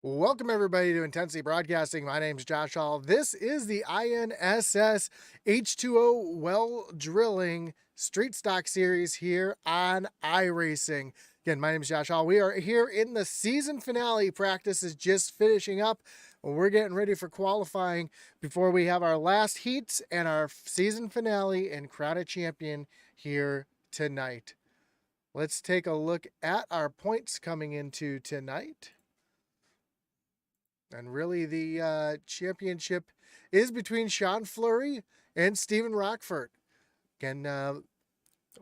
Welcome, everybody, to Intensity Broadcasting. My name is Josh Hall. This is the INSS H2O Well Drilling Street Stock Series here on iRacing. Again, my name is Josh Hall. We are here in the season finale. Practice is just finishing up. We're getting ready for qualifying before we have our last heats and our season finale and crown a champion here tonight. Let's take a look at our points coming into tonight. And really, the championship is between Sean Fleury and Stephen Rockford. Again,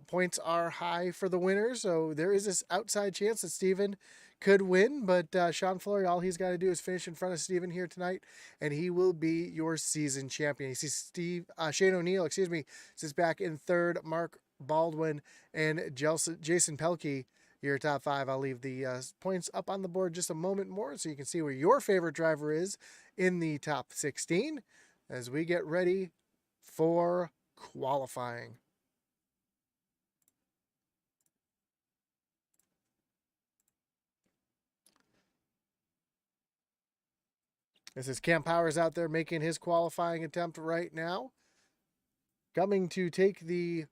points are high for the winner, so there is this outside chance that Stephen could win. But Sean Fleury, all he's got to do is finish in front of Stephen here tonight, and he will be your season champion. You see Shane O'Neill, sits back in third. Mark Baldwin and Jason Pelkey, your top five. I'll leave the points up on the board just a moment more so you can see where your favorite driver is in the top 16 as we get ready for qualifying. This is Cam Powers out there making his qualifying attempt right now. Coming to take the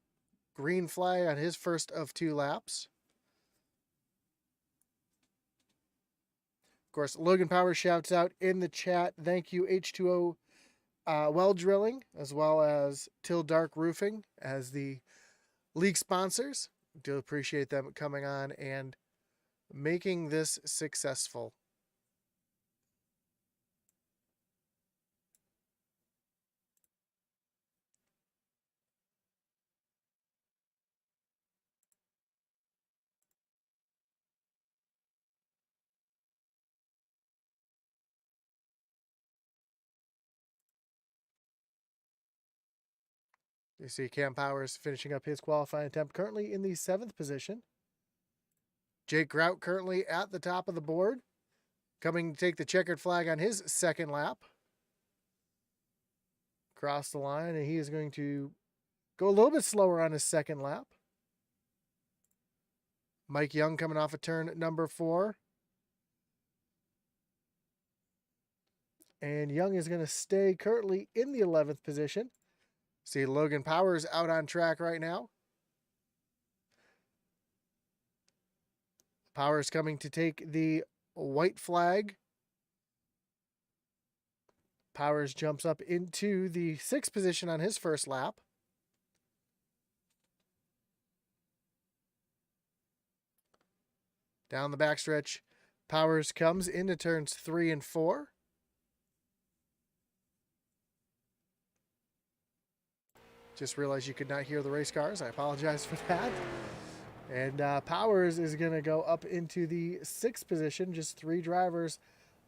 green flag on his first of two laps. Of course, Logan Powers shouts out in the chat, thank you, H2O Well Drilling, as well as Til Dark Roofing as the league sponsors. Do appreciate them coming on and making this successful. You see Cam Powers finishing up his qualifying attempt, currently in the 7th position. Jake Grout currently at the top of the board, coming to take the checkered flag on his second lap. Cross the line, and he is going to go a little bit slower on his second lap. Mike Young coming off of turn number 4. And Young is going to stay currently in the 11th position. See Logan Powers out on track right now. Powers coming to take the white flag. Powers jumps up into the 6th position on his first lap. Down the backstretch, Powers comes into turns 3 and 4. Just realized you could not hear the race cars. I apologize for that. And Powers is going to go up into the 6th position. Just 3 drivers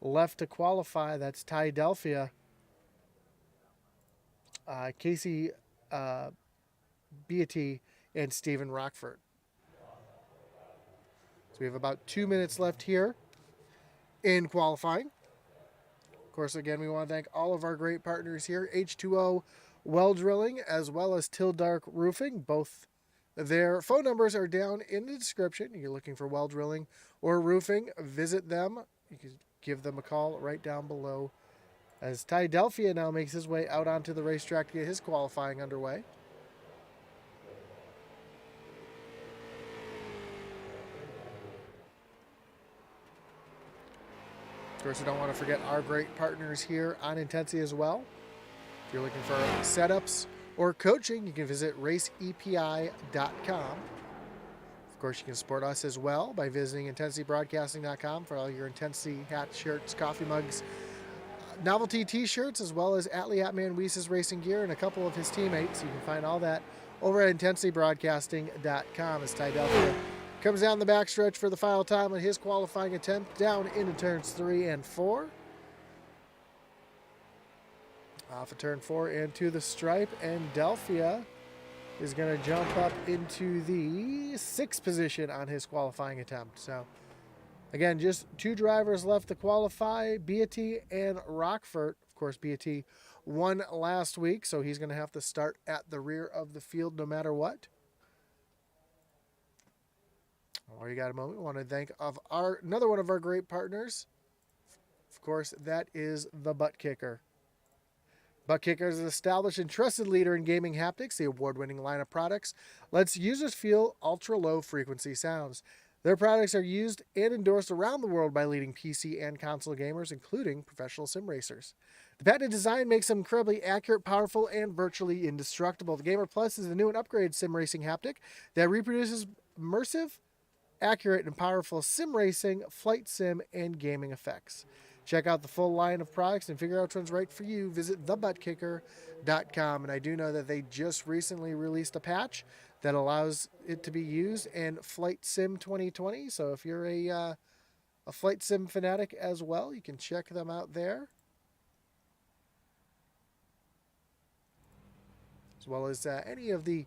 left to qualify. That's Ty Delphia, Casey Beatty, and Stephen Rockford. So we have about 2 minutes left here in qualifying. Of course, again, we want to thank all of our great partners here, H2O Well Drilling, as well as Til Dark Roofing. Both their phone numbers are down in the description. You're looking for well drilling or roofing, visit them. You can give them a call right down below. As Ty Delphia now makes his way out onto the racetrack to get his qualifying underway. Of course, we don't want to forget our great partners here on Intensity as well. If you're looking for setups or coaching, you can visit raceepi.com. Of course, you can support us as well by visiting intensitybroadcasting.com for all your Intensity hats, shirts, coffee mugs, novelty t-shirts, as well as Atlee Atman Weiss's racing gear and a couple of his teammates. You can find all that over at intensitybroadcasting.com as Ty Delphia comes down the backstretch for the final time on his qualifying attempt down into turns 3 and 4. Off of turn 4 and to the stripe, and Delphia is going to jump up into the 6th position on his qualifying attempt. So, again, just 2 drivers left to qualify, Beatty and Rockford. Of course, Beatty won last week, so he's going to have to start at the rear of the field no matter what. While you got a moment, we want to thank another one of our great partners, Of course, that is the Butt Kicker. Butt Kicker is an established and trusted leader in gaming haptics. The award-winning line of products lets users feel ultra-low frequency sounds. Their products are used and endorsed around the world by leading PC and console gamers, including professional sim racers. The patented design makes them incredibly accurate, powerful, and virtually indestructible. The Gamer Plus is the new and upgraded sim racing haptic that reproduces immersive, accurate, and powerful sim racing, flight sim, and gaming effects. Check out the full line of products and figure out which one's right for you. Visit thebuttkicker.com. And I do know that they just recently released a patch that allows it to be used in Flight Sim 2020. So if you're a Flight Sim fanatic as well, you can check them out there. As well as any of the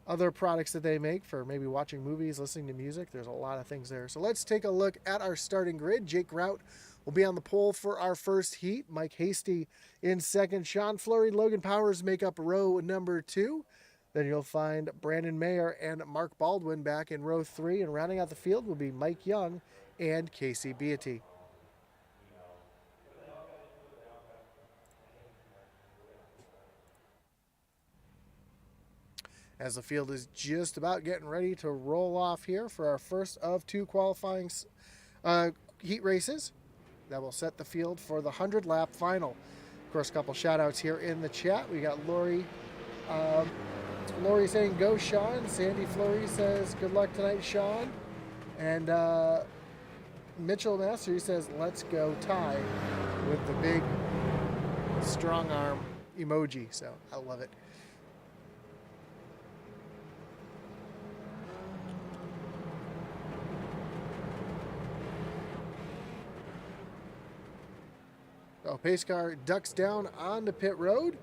other products that they make for maybe watching movies, listening to music. There's a lot of things there. So let's take a look at our starting grid. Jake Grout will be on the pole for our first heat. Mike Hasty in second. Sean Fleury, Logan Powers make up row number 2. Then you'll find Brandon Mayer and Mark Baldwin back in row 3. And rounding out the field will be Mike Young and Casey Beatty. As the field is just about getting ready to roll off here for our first of 2 qualifying heat races that will set the field for the 100-lap final. Of course, a couple shout-outs here in the chat. We got Lori saying, go Sean. Sandy Fleury says, good luck tonight, Sean. And Mitchell Mastery says, let's go Ty, with the big strong arm emoji. So I love it. Oh, pace car ducks down onto pit road.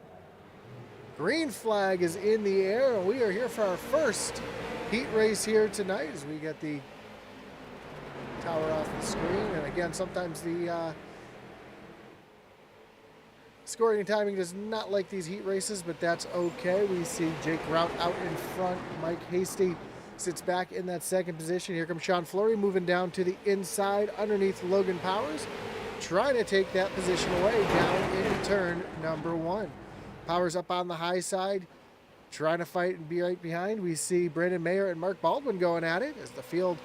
Green flag is in the air, and we are here for our first heat race here tonight as we get the tower off the screen. And again, sometimes the scoring and timing does not like these heat races, but that's okay. We see Jake Grout out in front. Mike Hasty sits back in that second position. Here comes Sean Fleury moving down to the inside underneath Logan Powers, trying to take that position away down in turn number 1. Powers up on the high side, trying to fight and be right behind. We see Brandon Mayer and Mark Baldwin going at it as the field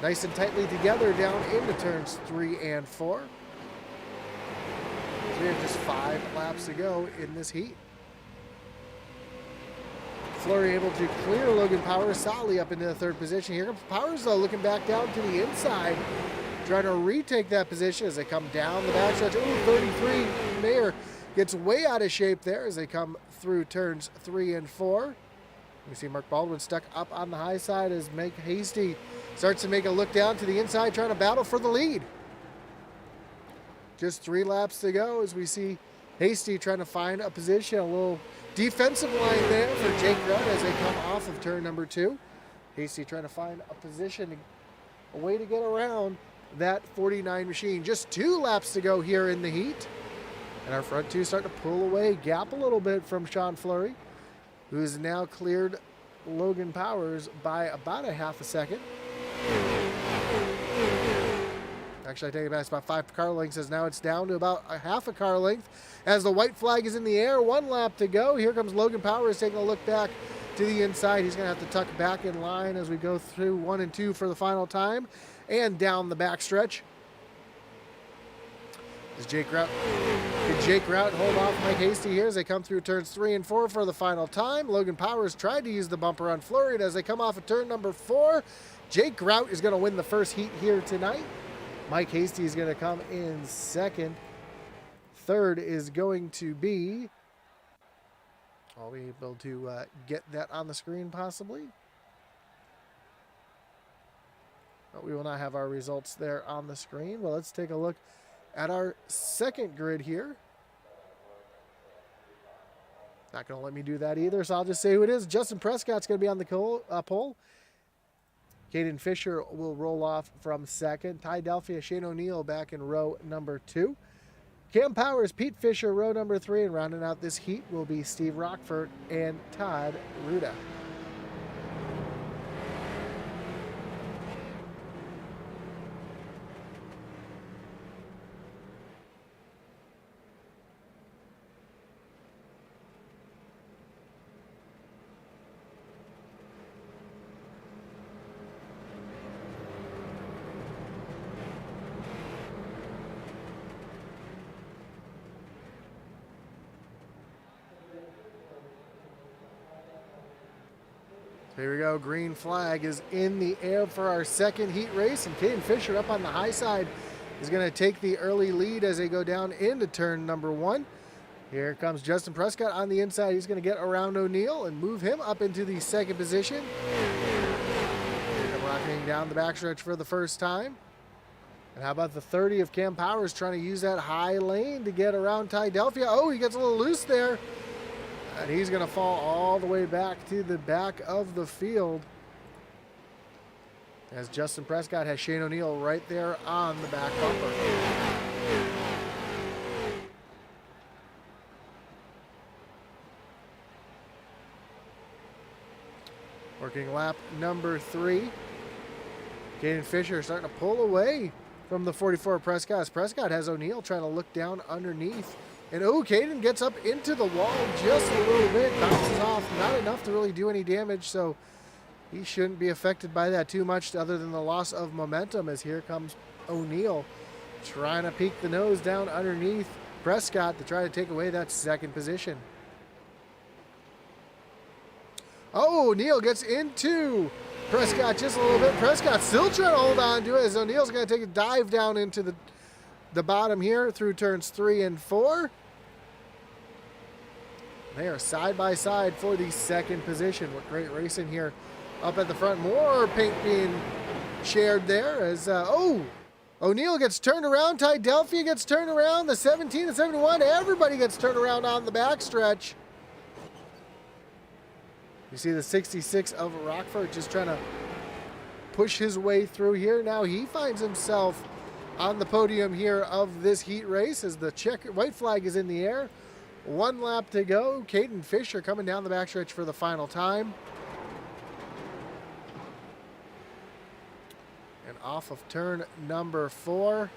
nice and tightly together down into turns 3 and 4. So we have just 5 laps to go in this heat. Fleury able to clear Logan Powers solidly up into the 3rd position. Here comes Powers, though, looking back down to the inside, trying to retake that position as they come down the backstretch. Ooh, 33. Mayer gets way out of shape there as they come through turns 3 and 4. We see Mark Baldwin stuck up on the high side as Mike Hasty starts to make a look down to the inside, trying to battle for the lead. Just 3 laps to go as we see Hasty trying to find a position, a little defensive line there for Jake Grout as they come off of turn number 2. Hasty trying to find a position, a way to get around that 49 machine. Just 2 laps to go here in the heat. And our front 2 start to pull away, gap a little bit from Sean Fleury, who's now cleared Logan Powers by about a half a second. Actually, I take it back, it's about 5 car lengths, as now it's down to about a half a car length as the white flag is in the air. 1 lap to go. Here comes Logan Powers taking a look back to the inside. He's going to have to tuck back in line as we go through 1 and 2 for the final time and down the backstretch. Is Jake Grout? Did Jake Grout hold off Mike Hasty here as they come through turns 3 and 4 for the final time? Logan Powers tried to use the bumper on Fleury, and as they come off of turn number 4, Jake Grout is going to win the first heat here tonight. Mike Hasty is going to come in second. Third is going to be... Are we able to get that on the screen possibly? But we will not have our results there on the screen. Well, let's take a look at our second grid here. Not going to let me do that either, so I'll just say who it is. Justin Prescott's going to be on the pole. Caden Fisher will roll off from second. Ty Delphia, Shane O'Neill back in row number 2. Cam Powers, Pete Fisher, row number 3. And rounding out this heat will be Steve Rockford and Todd Ruda. Here we go. Green flag is in the air for our second heat race, and Caden Fisher up on the high side is going to take the early lead as they go down into turn number 1. Here comes Justin Prescott on the inside. He's going to get around O'Neill and move him up into the second position. Here come rocketing down the backstretch for the first time. And how about the 30 of Cam Powers trying to use that high lane to get around Til Delphia. Oh, he gets a little loose there. And he's going to fall all the way back to the back of the field, as Justin Prescott has Shane O'Neill right there on the back bumper. Working lap number 3. Caden Fisher starting to pull away from the 44 Prescott. Prescott has O'Neill trying to look down underneath. And oh, Caden gets up into the wall just a little bit, bounces off, not enough to really do any damage, so he shouldn't be affected by that too much other than the loss of momentum, as here comes O'Neill trying to peek the nose down underneath Prescott to try to take away that second position. Oh, O'Neill gets into Prescott just a little bit. Prescott still trying to hold on to it as O'Neill's going to take a dive down into the bottom here through turns 3 and 4. They are side by side for the second position. With great racing here up at the front. More paint being shared there as, O'Neill gets turned around. Til Delphia gets turned around. The 17 and 71, everybody gets turned around on the backstretch. You see the 66 of Rockford just trying to push his way through here. Now he finds himself on the podium here of this heat race as the white flag is in the air. 1 lap to go. Caden Fisher coming down the backstretch for the final time. And off of turn number 4.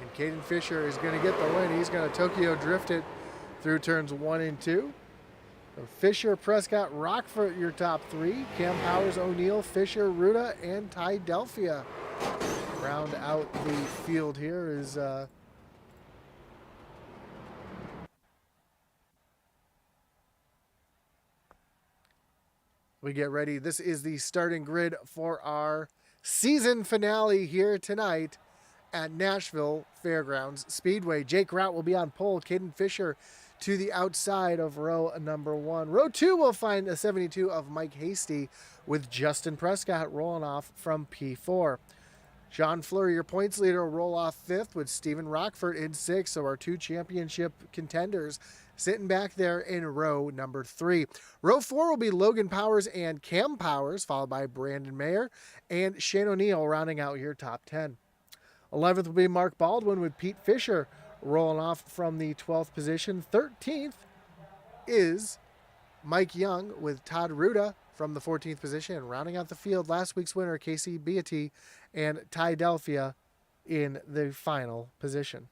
And Caden Fisher is going to get the win. He's going to Tokyo drift it through turns 1 and 2. So Fisher, Prescott, Rockford, your top 3. Cam Powers, O'Neill, Fisher, Ruda, and Til Delphia. Round out the field here is we get ready. This is the starting grid for our season finale here tonight at Nashville Fairgrounds Speedway. Jake Rout will be on pole. Caden Fisher to the outside of row number 1. Row 2 will find a 72 of Mike Hasty with Justin Prescott rolling off from P4. Sean Fleury, your points leader, will roll off 5th with Stephen Rockford in 6th. So our 2 championship contenders sitting back there in row number 3. Row 4 will be Logan Powers and Cam Powers, followed by Brandon Mayer and Shane O'Neill rounding out your top 10. 11th will be Mark Baldwin with Pete Fisher rolling off from the 12th position. 13th is Mike Young with Todd Ruda from the 14th position. Rounding out the field, last week's winner, Casey Beatty and Til Delphia in the final position.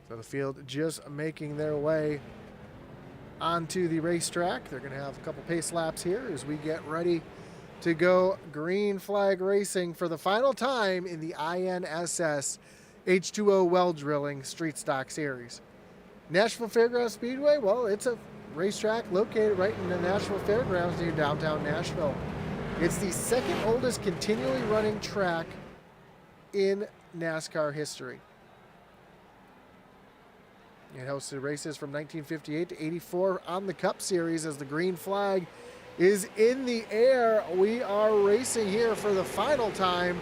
So the field just making their way onto the racetrack. They're going to have a couple pace laps here as we get ready to go green flag racing for the final time in the INSS H2O well drilling street stock series. Nashville Fairgrounds Speedway, well, it's a racetrack located right in the Nashville Fairgrounds near downtown Nashville. It's the second oldest continually running track in NASCAR history. It hosted races from 1958 to 84 on the Cup Series as the green flag is in the air. We are racing here for the final time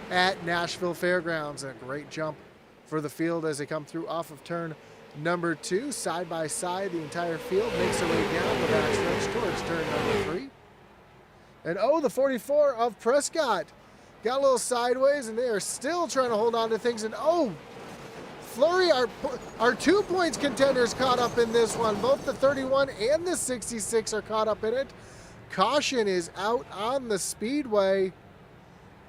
at Nashville Fairgrounds. A great jump for the field as they come through off of turn number 2. Side by side, the entire field makes their way down the backstretch towards turn number 3. And oh, the 44 of Prescott got a little sideways, and they are still trying to hold on to things. And oh, Fleury, our 2 points contenders caught up in this one. Both the 31 and the 66 are caught up in it. Caution is out on the speedway.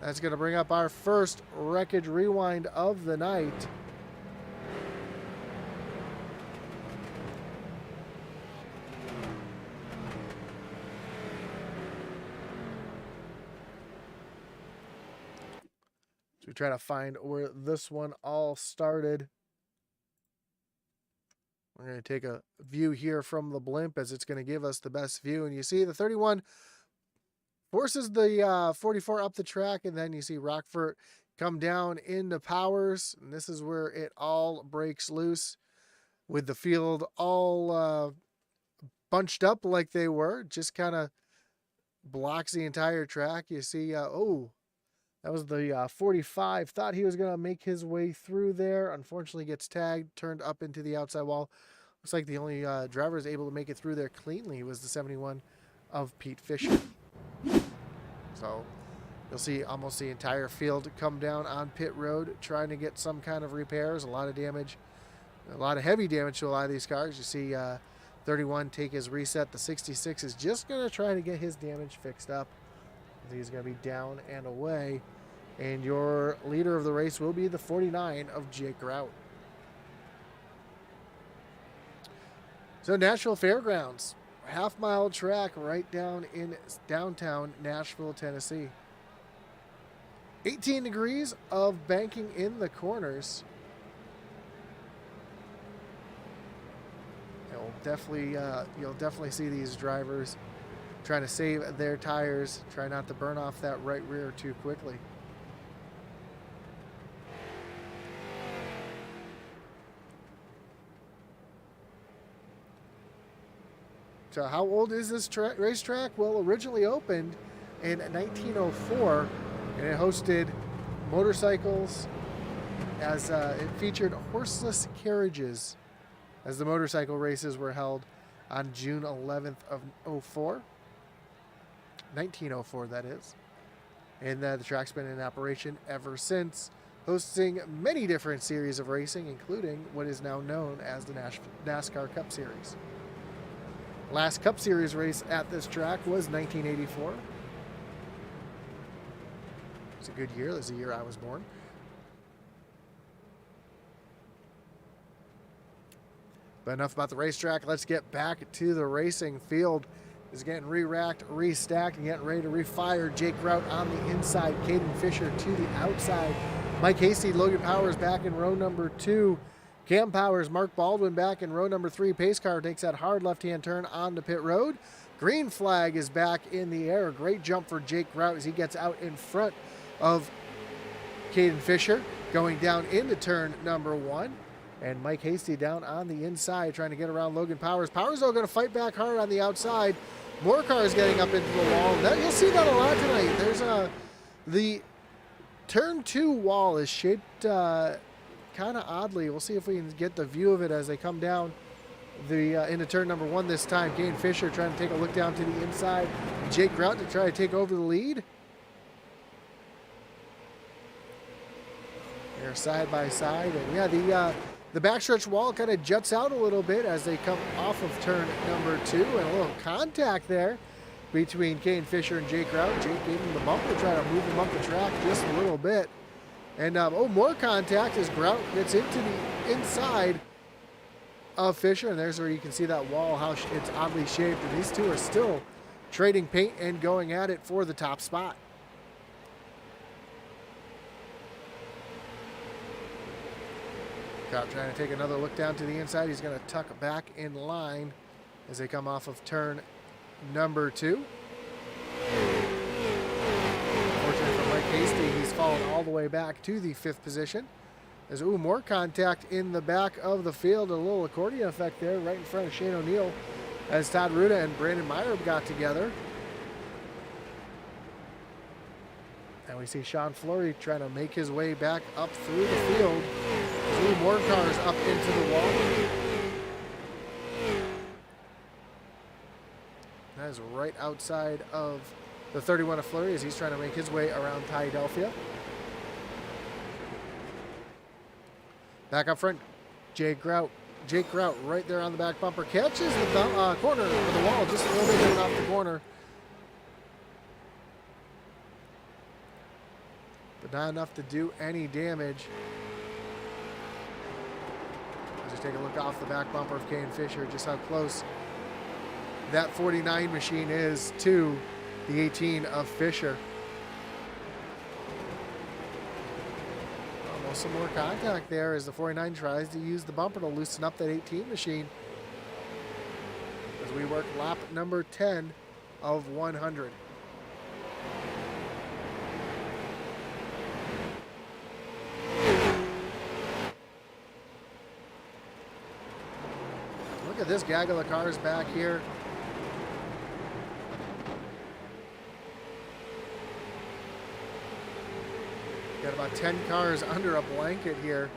That's going to bring up our first wreckage rewind of the night. So we try to find where this one all started. We're going to take a view here from the blimp as it's going to give us the best view. And you see the 31 forces the 44 up the track, and then you see Rockford come down into Powers. And this is where it all breaks loose with the field all bunched up like they were. Just kind of blocks the entire track. You see, that was the 45. Thought he was going to make his way through there. Unfortunately gets tagged, turned up into the outside wall. Looks like the only driver is able to make it through there cleanly was the 71 of Pete Fisher. So you'll see almost the entire field come down on pit road trying to get some kind of repairs. A lot of damage, a lot of heavy damage to a lot of these cars. You see 31 take his reset. The 66 is just going to try to get his damage fixed up. He's going to be down and away. And your leader of the race will be the 49 of Jake Grout. So Nashville Fairgrounds, half-mile track right down in downtown Nashville, Tennessee. 18 degrees of banking in the corners. You'll definitely see these drivers trying to save their tires, try not to burn off that right rear too quickly. So how old is this racetrack? Well, originally opened in 1904, and it hosted motorcycles as it featured horseless carriages as the motorcycle races were held on June 11th of 1904, that is. And the track's been in operation ever since, hosting many different series of racing, including what is now known as the NASCAR Cup Series. Last Cup Series race at this track was 1984. It's a good year. It was the year I was born. But enough about the racetrack. Let's get back to the racing field. Is getting re-racked, restacked, and getting ready to refire. Jake Grout on the inside. Caden Fisher to the outside. Mike Hasty, Logan Powers back in row number 2. Cam Powers, Mark Baldwin back in row number 3. Pace car takes that hard left-hand turn onto pit road. Green flag is back in the air. Great jump for Jake Grout as he gets out in front of Caden Fisher, going down into turn number 1. And Mike Hasty down on the inside trying to get around Logan Powers. Powers, though, going to fight back hard on the outside. More cars getting up into the wall. You'll see that a lot tonight. There's the turn 2 wall is shaped kind of oddly. We'll see if we can get the view of it as they come down into turn number 1 this time. Caden Fisher trying to take a look down to the inside. Jake Grout to try to take over the lead. They're side by side. And yeah, the backstretch wall kind of juts out a little bit as they come off of turn number 2. And a little contact there between Caden Fisher and Jake Grout. Jake gave him the bumper, trying to move him up the track just a little bit. And more contact as Grout gets into the inside of Fisher. And there's where you can see that wall, how it's oddly shaped. And these two are still trading paint and going at it for the top spot. Grout trying to take another look down to the inside. He's going to tuck back in line as they come off of turn number 2. Hasty, he's fallen all the way back to the 5th position. There's more contact in the back of the field. A little accordion effect there right in front of Shane O'Neill as Todd Ruda and Brandon Meyer got together. And we see Sean Fleury trying to make his way back up through the field. 2 more cars up into the wall. That is right outside of the 31 of Fleury as he's trying to make his way around Philadelphia. Back up front, Jake Grout. Jake Grout right there on the back bumper. Catches the corner of the wall just a little bit going off the corner. But not enough to do any damage. Let's just take a look off the back bumper of Caden Fisher, just how close that 49 machine is to the 18 of Fisher. Some more contact there as the 49 tries to use the bumper to loosen up that 18 machine. As we work lap number 10 of 100. Look at this gaggle of cars back here. Got about 10 cars under a blanket here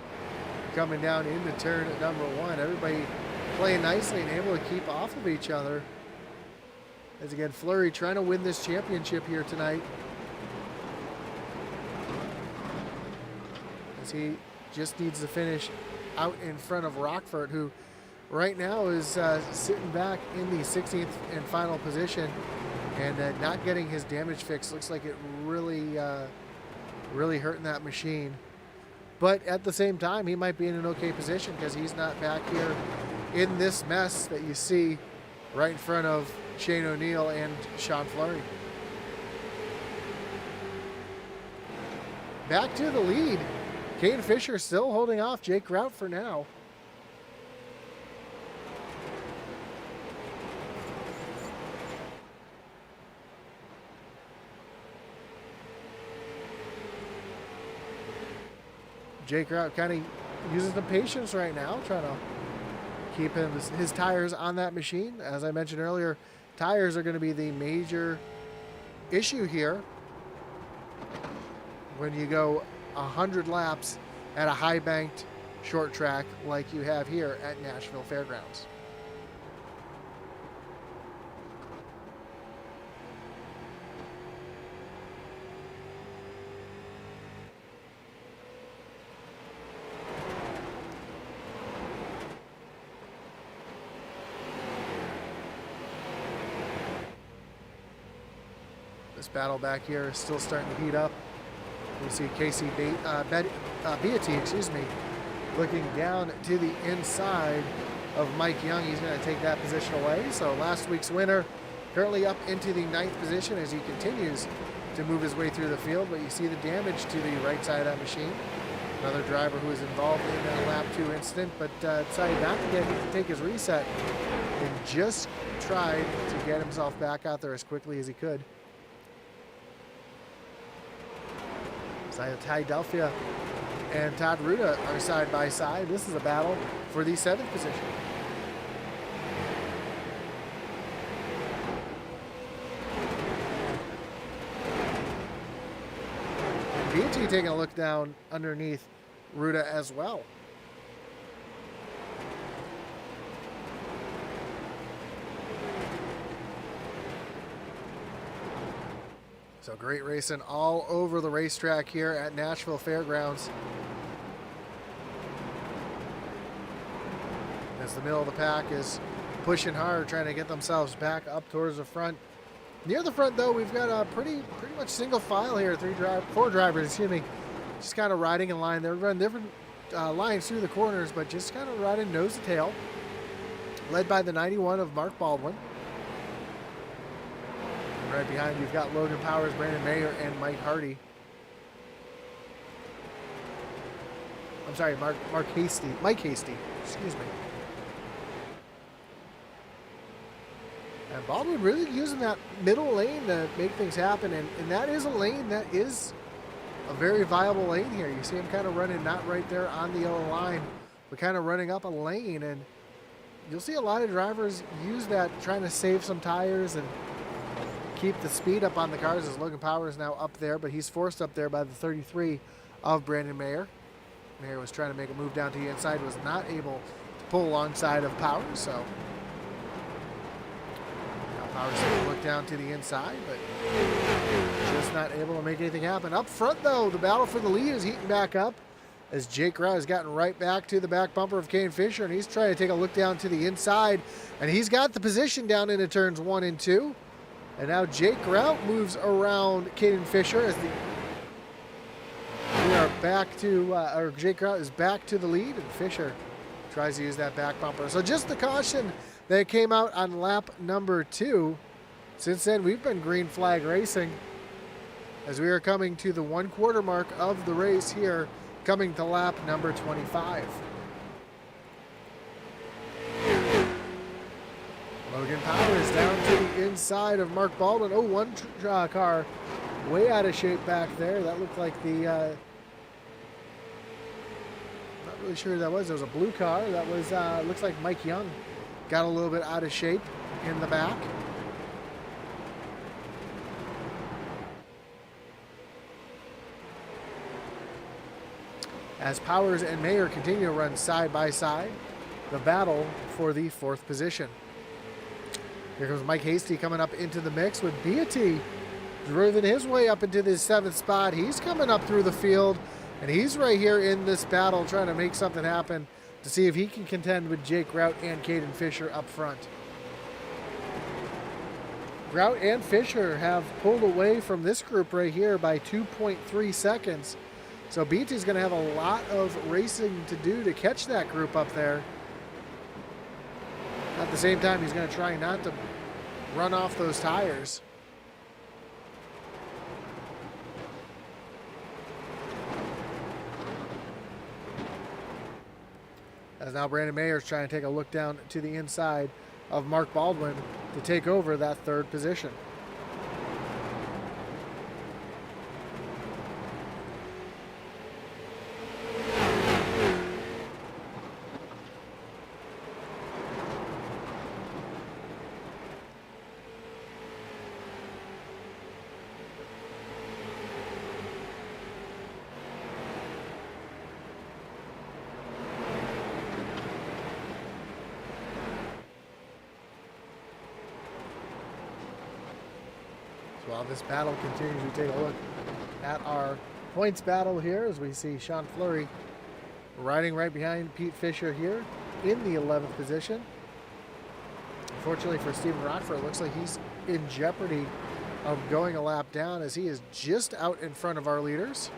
coming down into turn at number 1. Everybody playing nicely and able to keep off of each other. As again, Fleury trying to win this championship here tonight. As he just needs to finish out in front of Rockford, who right now is sitting back in the 16th and final position and not getting his damage fixed. Looks like it really hurting that machine. But at the same time, he might be in an okay position because he's not back here in this mess that you see right in front of Shane O'Neill and Sean Fleury. Back to the lead. Kane Fisher still holding off Jake Grout for now. Jake Grout kind of uses the patience right now, trying to keep his tires on that machine. As I mentioned earlier, tires are going to be the major issue here when you go 100 laps at a high banked short track like you have here at Nashville Fairgrounds. This battle back here is still starting to heat up. You see Casey Beatty, looking down to the inside of Mike Young. He's going to take that position away. So last week's winner currently up into the 9th position as he continues to move his way through the field. But you see the damage to the right side of that machine. Another driver who was involved in that lap 2 incident, but decided not to to take his reset and just tried to get himself back out there as quickly as he could. Philadelphia and Todd Ruda are side by side. This is a battle for the 7th position. And BT taking a look down underneath Ruda as well. So great racing all over the racetrack here at Nashville Fairgrounds. As the middle of the pack is pushing hard, trying to get themselves back up towards the front. Near the front, though, we've got a pretty much single file here. 4 drivers, just kind of riding in line. They're running different lines through the corners, but just kind of riding nose to tail. Led by the 91 of Mark Baldwin. Right behind you've got Logan Powers, Brandon Mayer, and Mike Hardy. I'm sorry, Mike Hasty, excuse me. And Baldwin really using that middle lane to make things happen, and that is a lane that is a very viable lane here. You see him kind of running not right there on the yellow line, but kind of running up a lane, and you'll see a lot of drivers use that, trying to save some tires and keep the speed up on the cars. As Logan Powers is now up there, but he's forced up there by the 33 of Brandon Mayer. Mayer was trying to make a move down to the inside, was not able to pull alongside of Powers, so now Powers taking a look down to the inside, but just not able to make anything happen. Up front, though, the battle for the lead is heating back up as Jake Grout has gotten right back to the back bumper of Kane Fisher, and he's trying to take a look down to the inside, and he's got the position down into turns 1 and 2. And now Jake Grout moves around Caden Fisher as we are back to, or Jake Grout is back to the lead, and Fisher tries to use that back bumper. So just the caution that came out on lap number 2. Since then, we've been green flag racing as we are coming to the 1/4 mark of the race here coming to lap number 25. Logan Powers down to the inside of Mark Baldwin. Oh, one car way out of shape back there. That looked like the, not really sure who that was. There was a blue car. That was, looks like Mike Young got a little bit out of shape in the back. As Powers and Mayer continue to run side by side, the battle for the 4th position. Here comes Mike Hasty coming up into the mix with Beatty driven his way up into the 7th spot. He's coming up through the field, and he's right here in this battle trying to make something happen to see if he can contend with Jake Grout and Caden Fisher up front. Grout and Fisher have pulled away from this group right here by 2.3 seconds. So Beatty's going to have a lot of racing to do to catch that group up there. At the same time, he's going to try not to run off those tires. As now Brandon Mayer is trying to take a look down to the inside of Mark Baldwin to take over that 3rd position. While this battle continues, we take a look at our points battle here as we see Sean Fleury riding right behind Pete Fisher here in the 11th position. Unfortunately for Stephen Rockford, it looks like he's in jeopardy of going a lap down as he is just out in front of our leaders.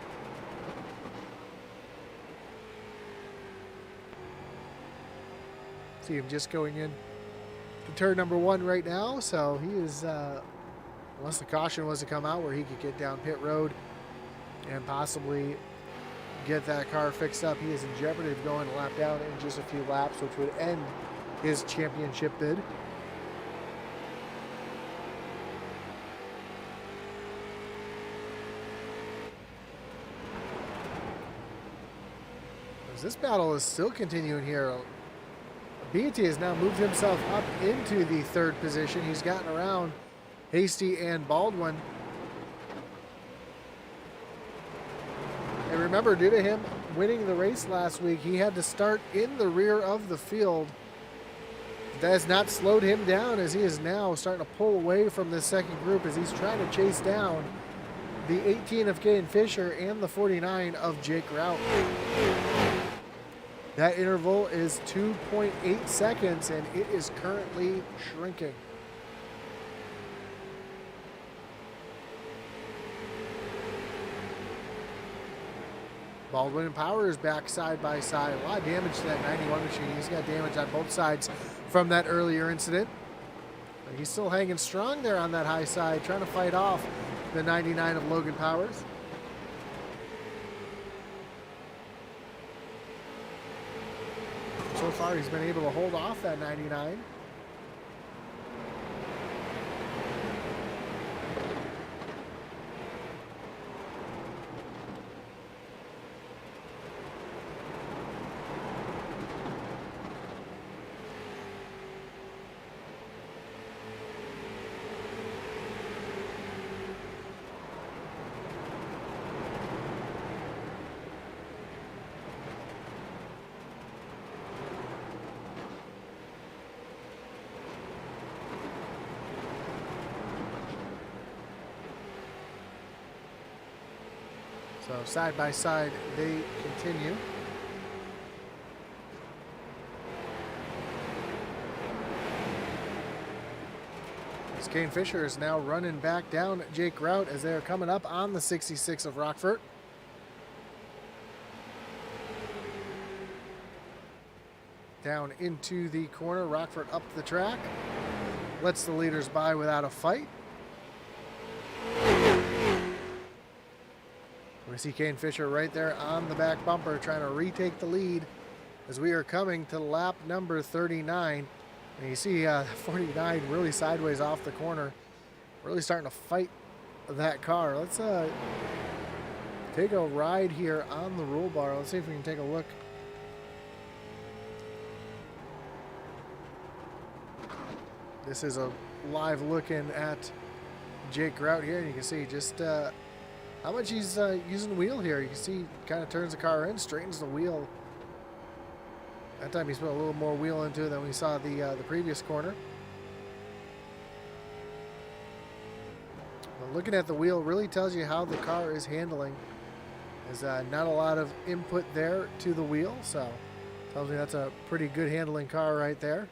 See him just going in to turn number 1 right now, so he is unless the caution was to come out where he could get down pit road and possibly get that car fixed up, he is in jeopardy of going a lap down in just a few laps, which would end his championship bid. As this battle is still continuing here, Beatty has now moved himself up into the 3rd position. He's gotten around Hasty and Baldwin. And remember, due to him winning the race last week, he had to start in the rear of the field. That has not slowed him down as he is now starting to pull away from this 2nd group as he's trying to chase down the 18 of Caden Fisher and the 49 of Jake Grout. That interval is 2.8 seconds and it is currently shrinking. Baldwin and Powers back side by side. A lot of damage to that 91 machine. He's got damage on both sides from that earlier incident. But he's still hanging strong there on that high side, trying to fight off the 99 of Logan Powers. So far, he's been able to hold off that 99. So side by side, they continue. As Caden Fisher is now running back down Jake Grout as they're coming up on the 66 of Rockford. Down into the corner, Rockford up the track. Lets the leaders by without a fight. We see Kane Fisher right there on the back bumper trying to retake the lead as we are coming to lap number 39. And you see 49 really sideways off the corner, really starting to fight that car. Let's take a ride here on the roll bar. Let's see if we can take a look. This is a live looking at Jake Grout here, and you can see just how much he's using the wheel here. You can see he kind of turns the car in, straightens the wheel. That time he's put a little more wheel into it than we saw the previous corner. But looking at the wheel really tells you how the car is handling. There's not a lot of input there to the wheel, so tells me that's a pretty good handling car right there.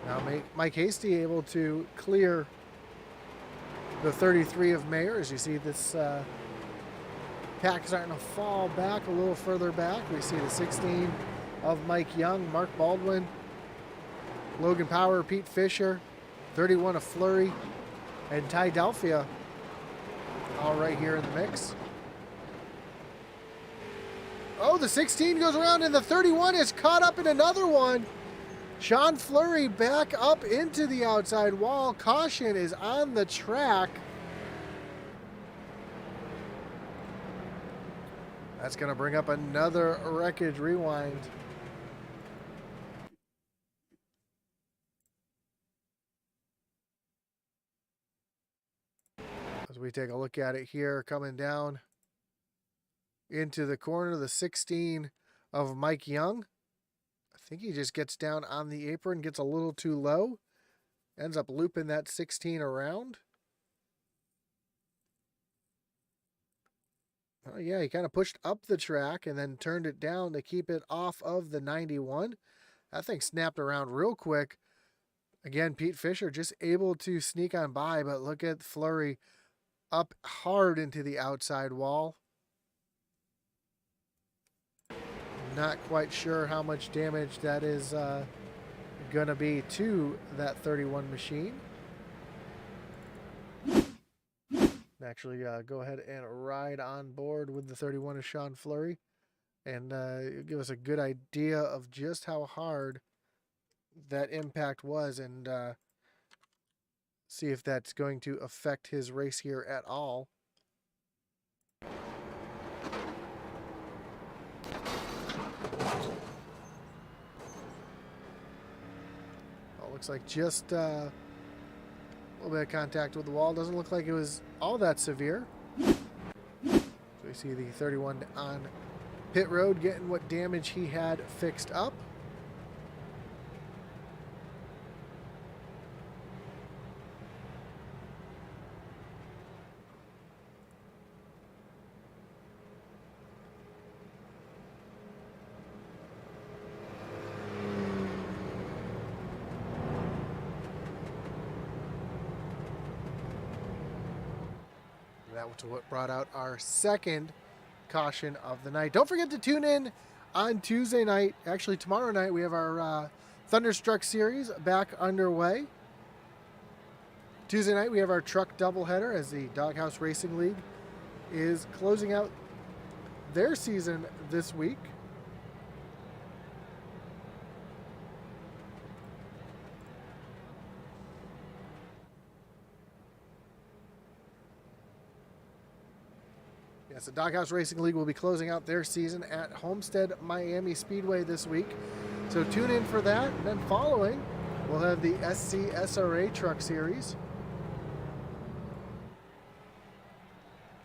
Now Mike Hasty able to clear the 33 of Mayer. As you see this pack starting to fall back a little further back. We see the 16 of Mike Young, Mark Baldwin, Logan Power, Pete Fisher, 31 of Fleury, and Ty Delphia all right here in the mix. Oh, the 16 goes around and the 31 is caught up in another one. Sean Fleury back up into the outside wall. Caution is on the track. That's going to bring up another wreckage rewind. As we take a look at it here, coming down into the corner, the 16 of Mike Young. I think he just gets down on the apron, gets a little too low, ends up looping that 16 around. Oh yeah, he kind of pushed up the track and then turned it down to keep it off of the 91. That thing snapped around real quick. Again, Pete Fisher just able to sneak on by, but look at Fleury up hard into the outside wall. Not quite sure how much damage that is going to be to that 31 machine. Actually, go ahead and ride on board with the 31 of Sean Fleury and give us a good idea of just how hard that impact was and see if that's going to affect his race here at all. Looks like just a little bit of contact with the wall. Doesn't look like it was all that severe. So we see the 31 on pit road getting what damage he had fixed up. That was what brought out our second caution of the night. Don't forget to tune in on Tuesday night. Actually, tomorrow night we have our Thunderstruck series back underway. Tuesday night we have our truck doubleheader as the Doghouse Racing League is closing out their season this week. Yes, the Doghouse Racing League will be closing out their season at Homestead Miami Speedway this week. So tune in for that. And then following, we'll have the SCSRA Truck Series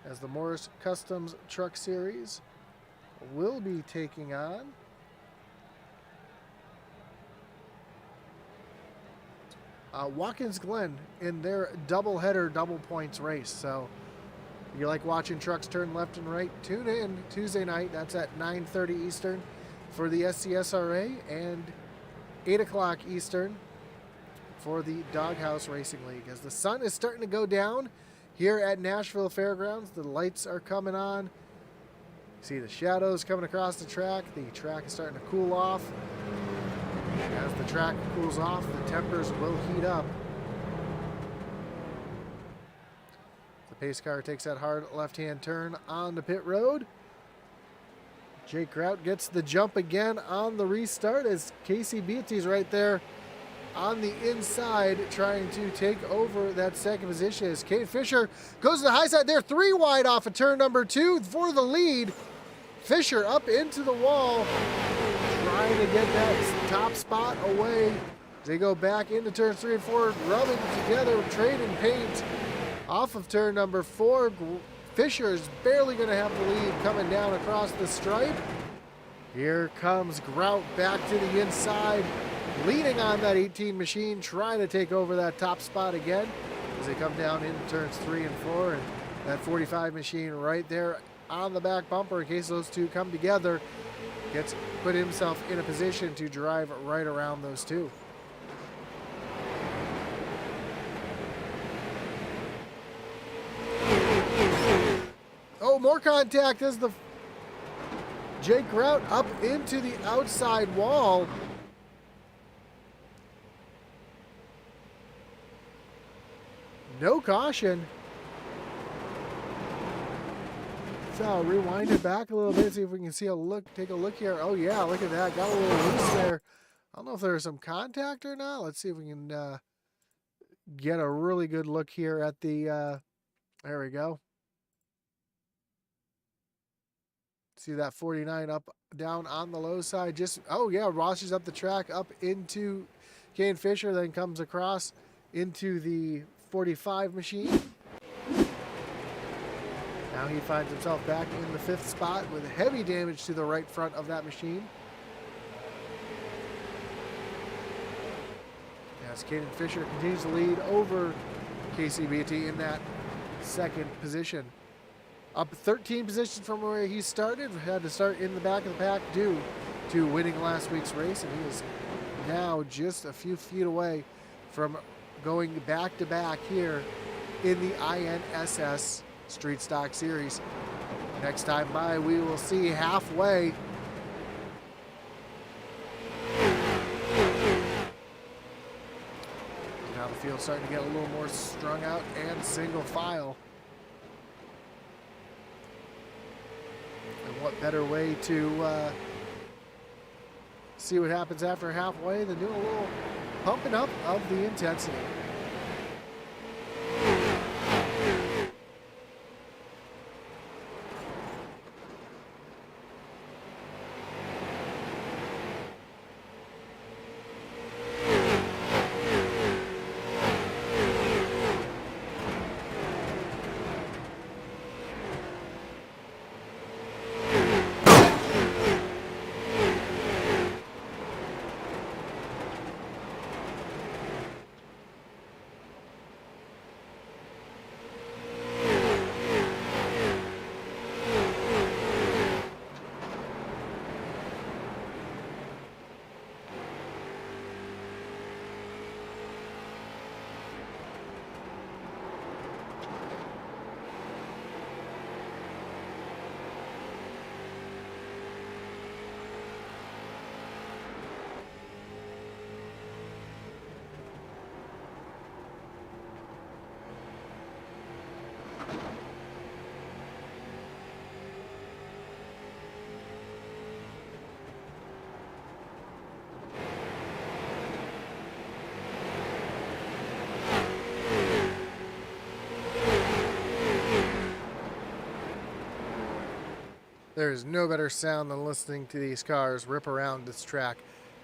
as the Morris Customs Truck Series will be taking on Watkins Glen in their doubleheader double points race. So if you like watching trucks turn left and right, tune in Tuesday night. That's at 9:30 Eastern for the SCSRA and 8 o'clock Eastern for the Doghouse Racing League. As the sun is starting to go down here at Nashville Fairgrounds. The lights are coming on. See the shadows coming across the track. The track is starting to cool off. As the track cools off, the tempers will heat up. The pace car takes that hard left-hand turn on the pit road. Jake Grout gets the jump again on the restart as Casey Beatty's right there on the inside trying to take over that second position as Kate Fisher goes to the high side there, 3 wide off of turn number 2 for the lead. Fisher up into the wall, trying to get that top spot away. They go back into turns 3 and 4, rubbing together, trading paint off of turn number 4. Fisher is barely going to have the lead coming down across the stripe. Here comes Grout back to the inside, leading on that 18 machine, trying to take over that top spot again as they come down into turns 3 and 4. And that 45 machine right there on the back bumper, in case those two come together, gets put himself in a position to drive right around those two. Oh, more contact as the Jake Grout up into the outside wall. No caution. So I'll rewind it back a little bit, see if we can see a look, take a look here. Oh yeah, look at that. Got a little loose there. I don't know if there's some contact or not. Let's see if we can get a really good look here at the, there we go. See that 49 up, down on the low side. Just, oh yeah, Rossi's up the track, up into Kane Fisher, then comes across into the 45 machine. Now he finds himself back in the 5th spot with heavy damage to the right front of that machine. As Caden Fisher continues to lead over KCBT in that 2nd position. Up 13 positions from where he started. Had to start in the back of the pack due to winning last week's race, and he is now just a few feet away from going back to back here in the INSS Street Stock Series. Next time by, we will see halfway. Now the field's starting to get a little more strung out and single file. And what better way to see what happens after halfway than do a little pumping up of the intensity. There's no better sound than listening to these cars rip around this track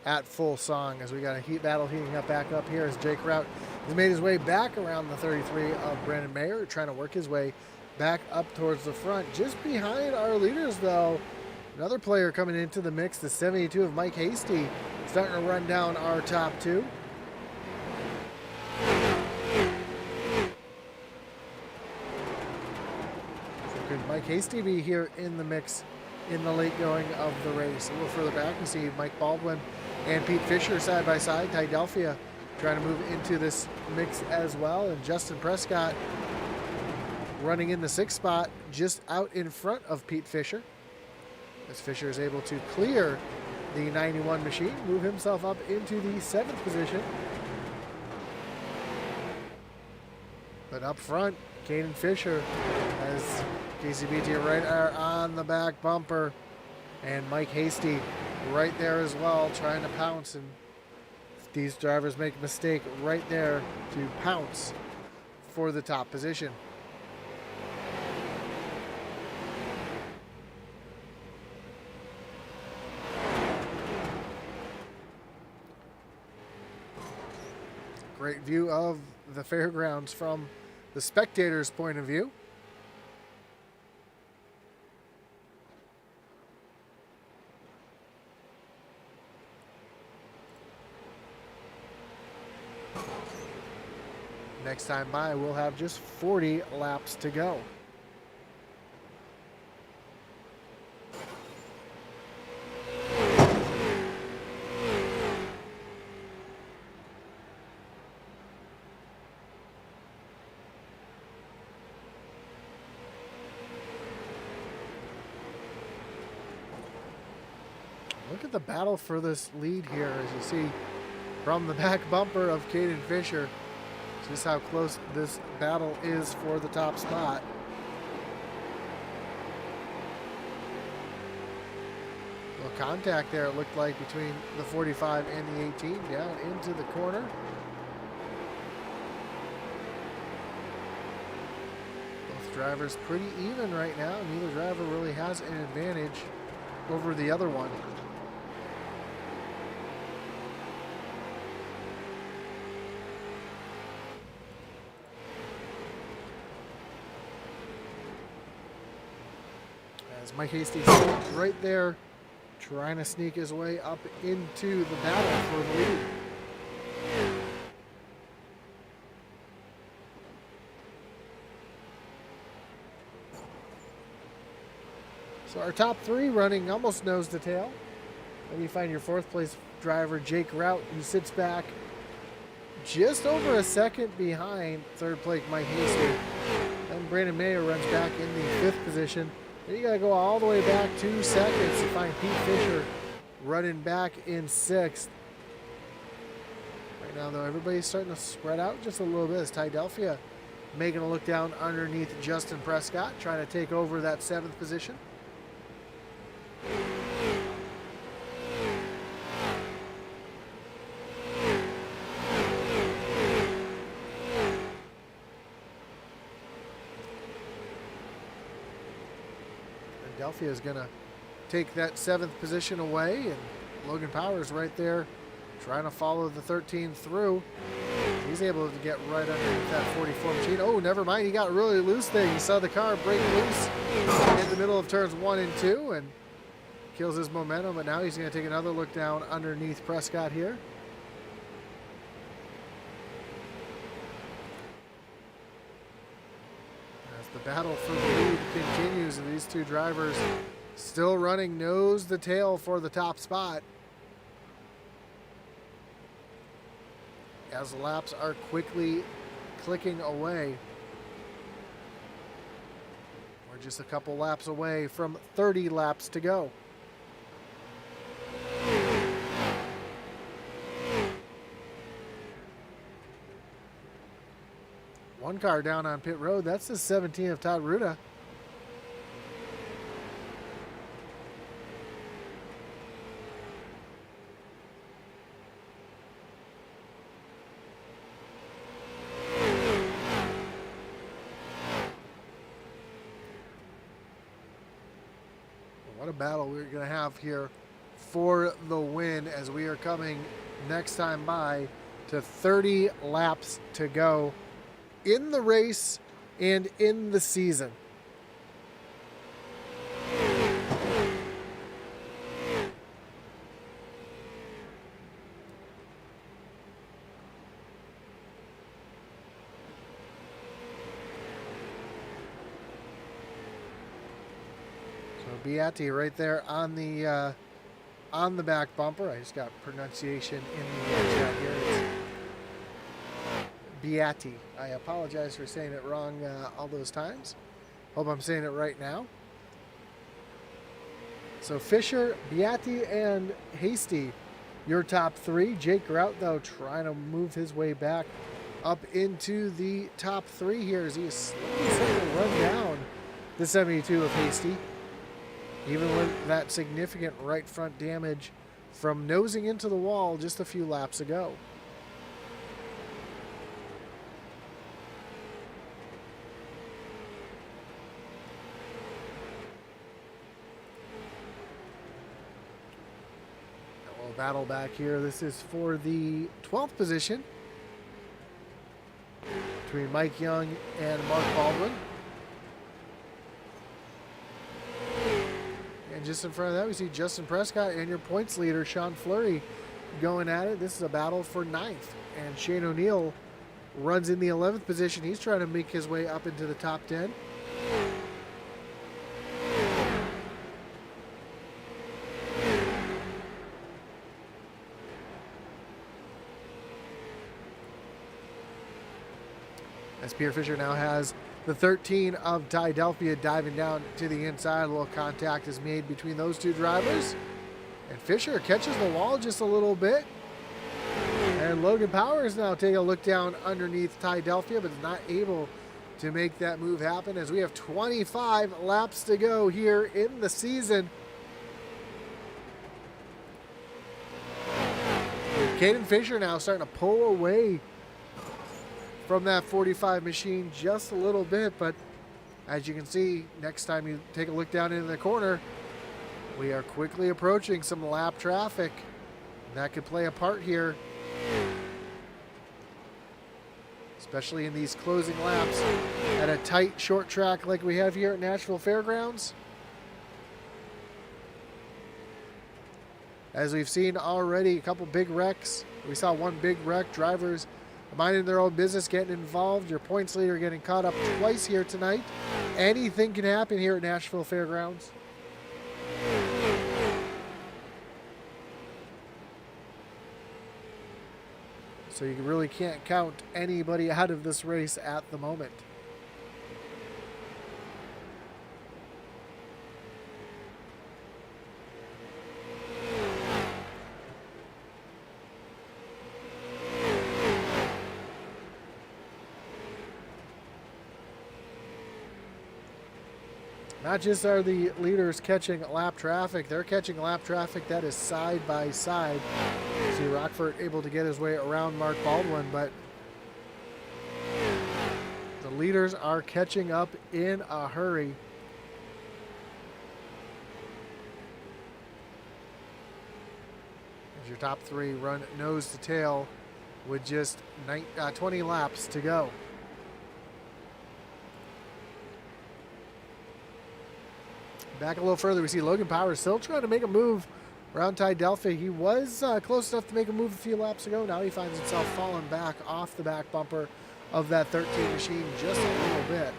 at full song as we got a heat battle heating up back up here as Jake Grout has made his way back around the 33 of Brandon Mayer, trying to work his way back up towards the front. Just behind our leaders, though, another player coming into the mix, the 72 of Mike Hasty, starting to run down our top two. Could Mike Hasty be here in the mix in the late going of the race? A little further back, we see Mike Baldwin and Pete Fisher side by side. Tydelphia trying to move into this mix as well. And Justin Prescott running in the 6th spot, just out in front of Pete Fisher. As Fisher is able to clear the 91 machine, move himself up into the 7th position. But up front, Caden Fisher has KCBT right on the back bumper. And Mike Hasty right there as well, trying to pounce. And these drivers make a mistake right there to pounce for the top position. Great view of the fairgrounds from the spectators' point of view. Next time by, we'll have just 40 laps to go. Look at the battle for this lead here, as you see from the back bumper of Caden Fisher. Just how close this battle is for the top spot. Little contact there, it looked like, between the 45 and the 18, down into the corner. Both drivers pretty even right now. Neither driver really has an advantage over the other one. Mike Hasty right there, trying to sneak his way up into the battle for the lead. So our top 3 running almost nose to tail. Then you find your 4th place driver, Jake Rout, who sits back just over a second behind 3rd place Mike Hasty. Then Brandon Mayer runs back in the 5th position. Then you got to go all the way back 2 seconds to find Pete Fisher running back in 6th. Right now, though, everybody's starting to spread out just a little bit. As Ty Delphia making a look down underneath Justin Prescott, trying to take over that 7th position. Delphia is going to take that 7th position away, and Logan Powers right there trying to follow the 13 through. He's able to get right underneath that 44 machine. Oh, never mind. He got really loose there. You saw the car break loose in the middle of turns 1 and 2 and kills his momentum, but now he's going to take another look down underneath Prescott here. The battle for the lead continues, and these 2 drivers still running nose to tail for the top spot. As the laps are quickly clicking away. We're just a couple laps away from 30 laps to go. One car down on pit road. That's the 17 of Todd Ruda. What a battle we're going to have here for the win, as we are coming next time by to 30 laps to go in the race and in the season. So Beatti right there on the back bumper. I just got pronunciation in the chat here. It's Beatty. I apologize for saying it wrong all those times. Hope I'm saying it right now. So Fisher, Beatty, and Hasty, your top three. Jake Grout, though, trying to move his way back up into the top three here as he is slowly starting to run down the 72 of Hasty. Even with that significant right front damage from nosing into the wall just a few laps ago. A little battle back here. This is for the 12th position between Mike Young and Mark Baldwin. And just in front of that, we see Justin Prescott and your points leader, Sean Fleury, going at it. This is a battle for 9th. And Shane O'Neill runs in the 11th position. He's trying to make his way up into the top 10. As Pierre Fisher now has the 13 of Tidelphia diving down to the inside. A little contact is made between those two drivers. And Fisher catches the wall just a little bit. And Logan Powers now taking a look down underneath Tidelphia, but is not able to make that move happen as we have 25 laps to go here in the season. Caden Fisher now starting to pull away from that 45 machine just a little bit, but as you can see, next time you take a look down into the corner, we are quickly approaching some lap traffic. That could play a part here, especially in these closing laps at a tight short track like we have here at Nashville Fairgrounds. As we've seen already, a couple big wrecks. We saw one big wreck, drivers minding their own business, getting involved. Your points leader getting caught up twice here tonight. Anything can happen here at Nashville Fairgrounds. So you really can't count anybody out of this race at the moment. Not just are the leaders catching lap traffic, they're catching lap traffic that is side by side. See Rockford able to get his way around Mark Baldwin, but the leaders are catching up in a hurry. As your top three run nose to tail with just 20 laps to go. Back a little further, we see Logan Powers still trying to make a move around Tidelphia. He was close enough to make a move a few laps ago. Now he finds himself falling back off the back bumper of that 13 machine just a little bit.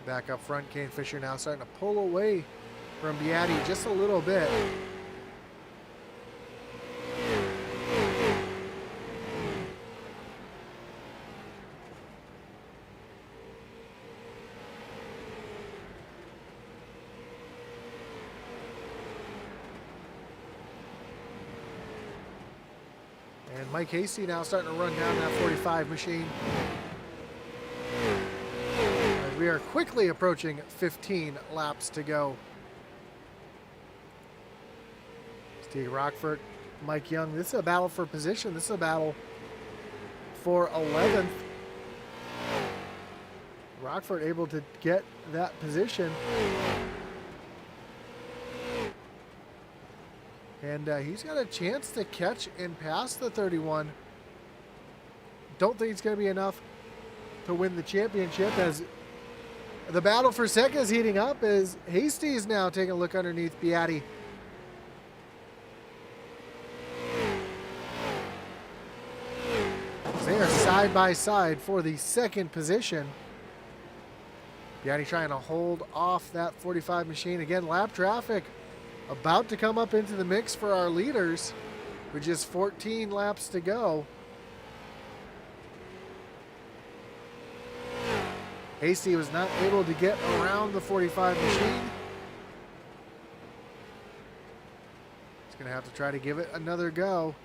Back up front, Kane Fisher now starting to pull away from Beatty just a little bit. And Mike Hasty now starting to run down that 45 machine. We are quickly approaching 15 laps to go. Steve Rockford, Mike Young. This is a battle for position. This is a battle for 11th. Rockford able to get that position. And he's got a chance to catch and pass the 31. Don't think it's going to be enough to win the championship, as The battle for second is heating up as Hasty is now taking a look underneath Beatty. They are side by side for the second position. Beatty trying to hold off that 45 machine. Again, lap traffic about to come up into the mix for our leaders with just 14 laps to go. Hasty was not able to get around the 45 machine. He's going to have to try to give it another go.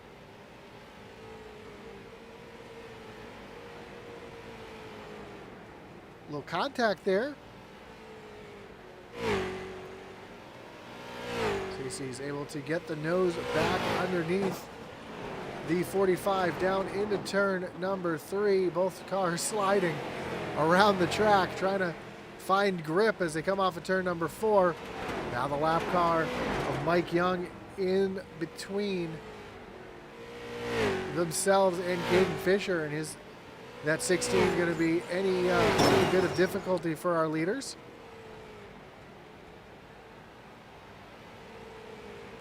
A little contact there. Casey's able to get the nose back underneath the 45 down into turn number 3. Both cars sliding around the track, trying to find grip as they come off of turn number 4. Now the lap car of Mike Young in between themselves and Caden Fisher, and that 16 is going to be any bit of difficulty for our leaders.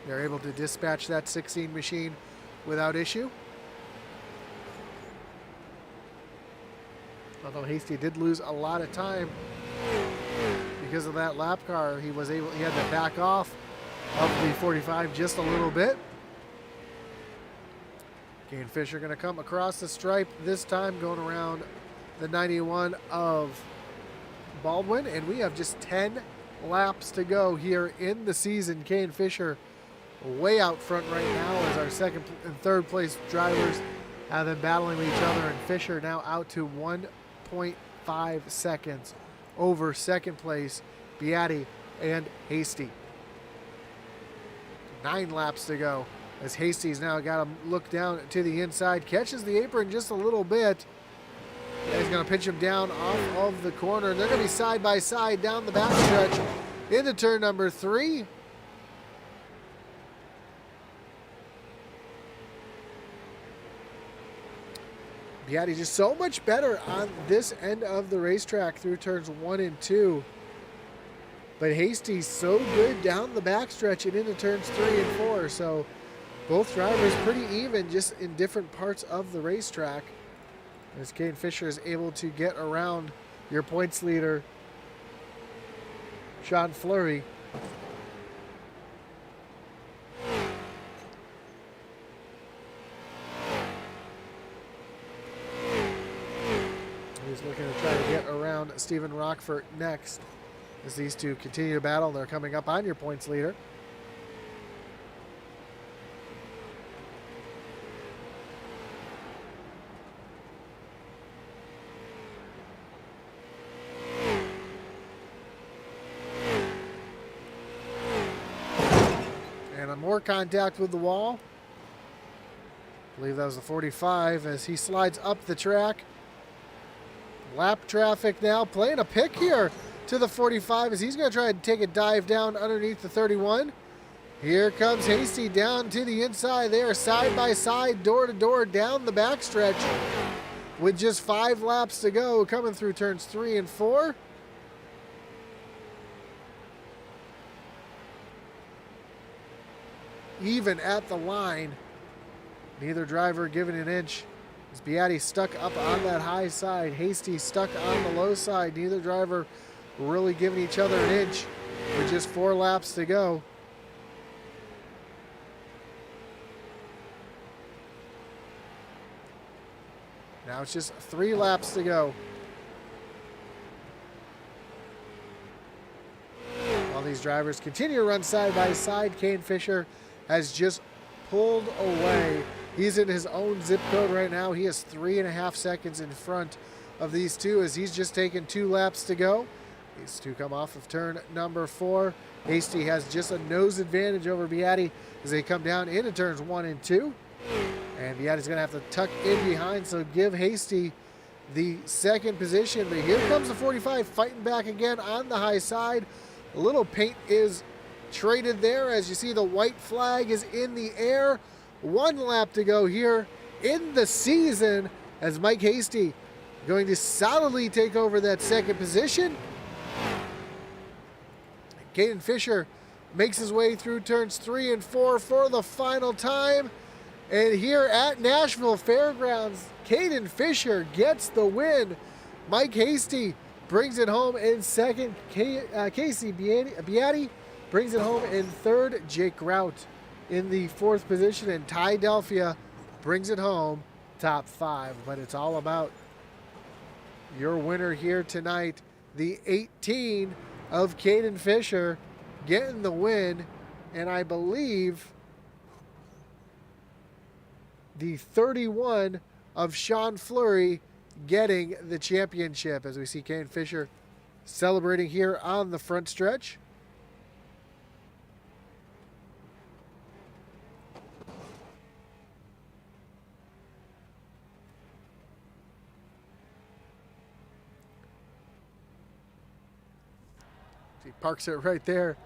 They're able to dispatch that 16 machine without issue. Although Hasty did lose a lot of time because of that lap car, he had to back off of the 45 just a little bit. Caden Fisher going to come across the stripe this time, going around the 91 of Baldwin, and we have just 10 laps to go here in the season. Caden Fisher way out front right now as our second and third place drivers have been battling with each other, and Fisher now out to 1.5 seconds over second place Beatty and Hasty. 9 laps to go as Hasty's now got to look down to the inside, catches the apron just a little bit. He's going to pinch him down off of the corner, and they're going to be side by side down the backstretch into turn number 3. Beatty just so much better on this end of the racetrack through turns 1 and 2. But Hasty's so good down the backstretch and into turns 3 and 4. So both drivers pretty even, just in different parts of the racetrack. As Caden Fisher is able to get around your points leader, Sean Fleury. He's looking to try to get around Stephen Rockford next as these two continue to battle. They're coming up on your points leader. And more contact with the wall. I believe that was the 45 as he slides up the track. Lap traffic now playing a pick here to the 45 as he's going to try to take a dive down underneath the 31. Here comes Hasty down to the inside. They are side by side, door to door down the backstretch with just 5 laps to go, coming through turns 3 and 4. Even at the line, neither driver giving an inch. As Beatty stuck up on that high side, Hasty stuck on the low side. Neither driver really giving each other an inch with just 4 laps to go. Now it's just 3 laps to go. While these drivers continue to run side by side, Caden Fisher has just pulled away. He's in his own zip code right now. He has 3.5 seconds in front of these two as he's just taken 2 laps to go. These two come off of turn number 4. Hasty has just a nose advantage over Beatty as they come down into turns 1 and 2. And Beatty's going to have to tuck in behind, so give Hasty the second position. But here comes the 45 fighting back again on the high side. A little paint is traded there as you see the white flag is in the air. 1 lap to go here in the season as Mike Hasty going to solidly take over that second position. Caden Fisher makes his way through turns 3 and 4 for the final time. And here at Nashville Fairgrounds, Caden Fisher gets the win. Mike Hasty brings it home in second. Casey Beatty brings it home in third. Jake Grout in the fourth position. And Til Delphia brings it home top 5. But it's all about your winner here tonight, the 18 of Caden Fisher getting the win. And I believe the 31 of Sean Fleury getting the championship, as we see Caden Fisher celebrating here on the front stretch. He parks it right there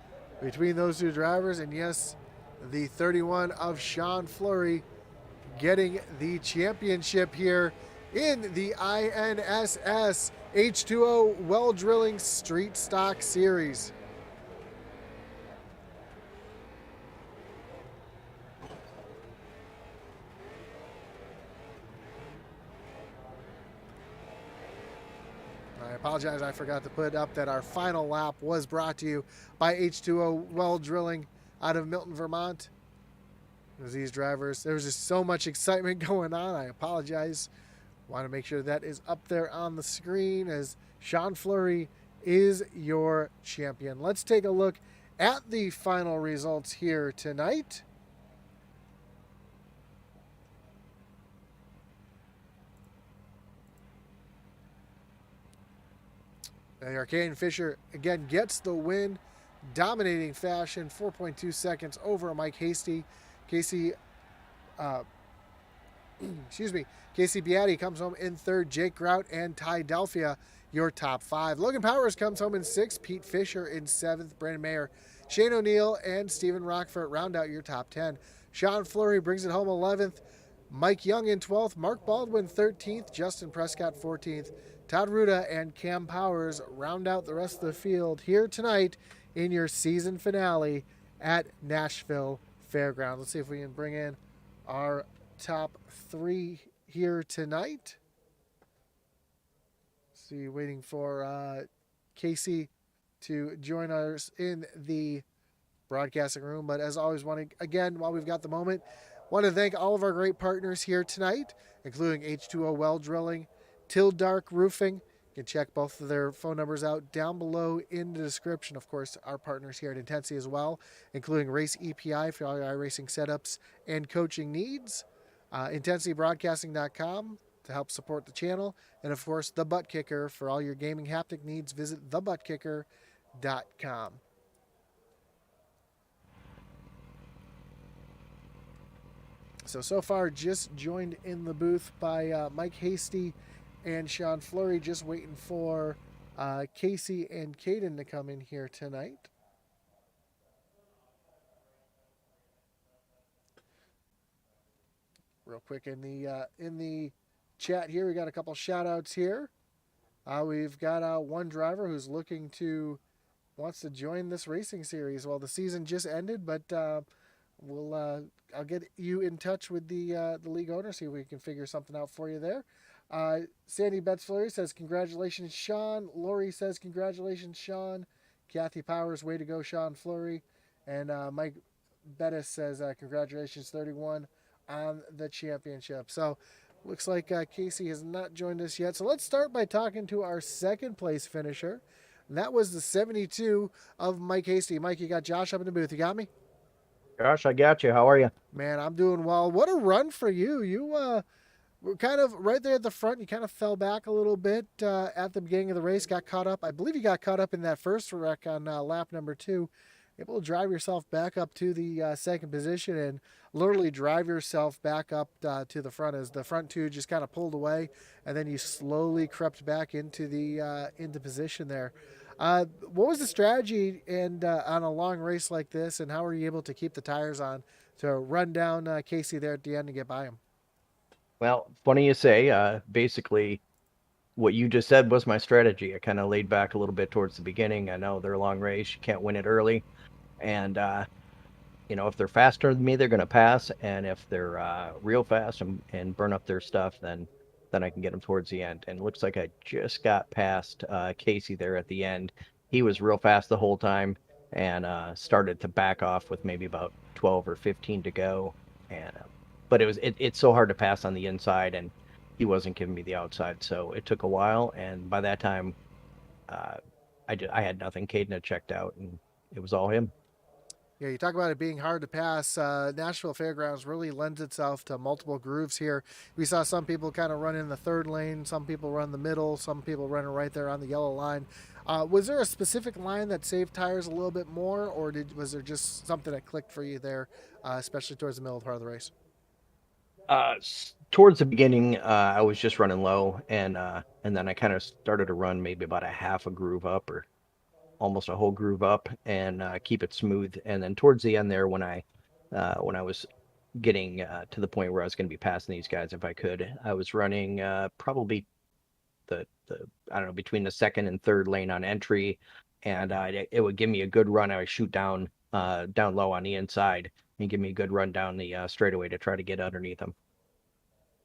between those two drivers, and yes, the 31 of Sean Fleury getting the championship here in the INSS H2O Well Drilling Street Stock Series. I apologize, I forgot to put up that our final lap was brought to you by H2O Well Drilling out of Milton, Vermont. As these drivers, there was just so much excitement going on. I apologize. Want to make sure that is up there on the screen as Sean Fleury is your champion. Let's take a look at the final results here tonight. Caden Fisher again gets the win, dominating fashion, 4.2 seconds over Mike Hasty. Casey Beatty comes home in third. Jake Grout and Til Delphia, your top 5. Logan Powers comes home in 6th. Pete Fisher in 7th. Brandon Mayer, Shane O'Neill, and Stephen Rockford round out your top 10. Sean Fleury brings it home 11th. Mike Young in 12th. Mark Baldwin 13th. Justin Prescott 14th. Todd Ruda and Cam Powers round out the rest of the field here tonight in your season finale at Nashville Fairgrounds. Let's see if we can bring in our top 3 here tonight. See, waiting for Casey to join us in the broadcasting room. But as always, while we've got the moment, want to thank all of our great partners here tonight, including H2O Well Drilling, Til Dark Roofing. You can check both of their phone numbers out down below in the description. Of course, our partners here at Intensity as well, including Race EPI for all your iRacing setups and coaching needs. IntensityBroadcasting.com to help support the channel. And of course, The Butt Kicker for all your gaming haptic needs. Visit thebuttkicker.com. So far, just joined in the booth by Mike Hasty and Sean Fleury, just waiting for Casey and Caden to come in here tonight. Real quick in the chat here, we got a couple shout outs here. We've got one driver who's wants to join this racing series. Well, the season just ended, but I'll get you in touch with the league owner, see if we can figure something out for you there. Sandy Betts Fleury says, congratulations, Sean. Lori says, congratulations, Sean. Kathy Powers, way to go, Sean Fleury. And Mike Bettis says, congratulations, 31 on the championship. So looks like Casey has not joined us yet. So let's start by talking to our second place finisher. And that was the 72 of Mike Hasty. Mike, you got Josh up in the booth. You got me? Josh, I got you. How are you? Man, I'm doing well. What a run for you. You were kind of right there at the front. You kind of fell back a little bit at the beginning of the race, got caught up. I believe you got caught up in that first wreck on lap number 2. Able to drive yourself back up to the second position and literally drive yourself back up to the front as the front 2 just kind of pulled away, and then you slowly crept back into the into position there. What was the strategy and on a long race like this, and how were you able to keep the tires on to run down Casey there at the end and get by him? Well, funny you say. Basically, what you just said was my strategy. I kind of laid back a little bit towards the beginning. I know they're a long race. You can't win it early. And, if they're faster than me, they're going to pass. And if they're real fast and burn up their stuff, then I can get them towards the end. And it looks like I just got past Casey there at the end. He was real fast the whole time and started to back off with maybe about 12 or 15 to go. And but it's so hard to pass on the inside, and he wasn't giving me the outside, so it took a while. And by that time, uh, I had nothing. Caden had checked out, and it was all him. Yeah, you talk about it being hard to pass. Nashville Fairgrounds really lends itself to multiple grooves here. We saw some people kind of run in the third lane, some people run the middle, some people running right there on the yellow line. Was there a specific line that saved tires a little bit more, or was there just something that clicked for you there, especially towards the middle part of the race? Towards the beginning, I was just running low, and then I kind of started to run maybe about a half a groove up, or almost a whole groove up, and keep it smooth. And then towards the end there, when I was getting to the point where I was going to be passing these guys if I could, I was running probably the I don't know, between the second and third lane on entry, and it would give me a good run. I would shoot down low on the inside and give me a good run down the straightaway to try to get underneath them.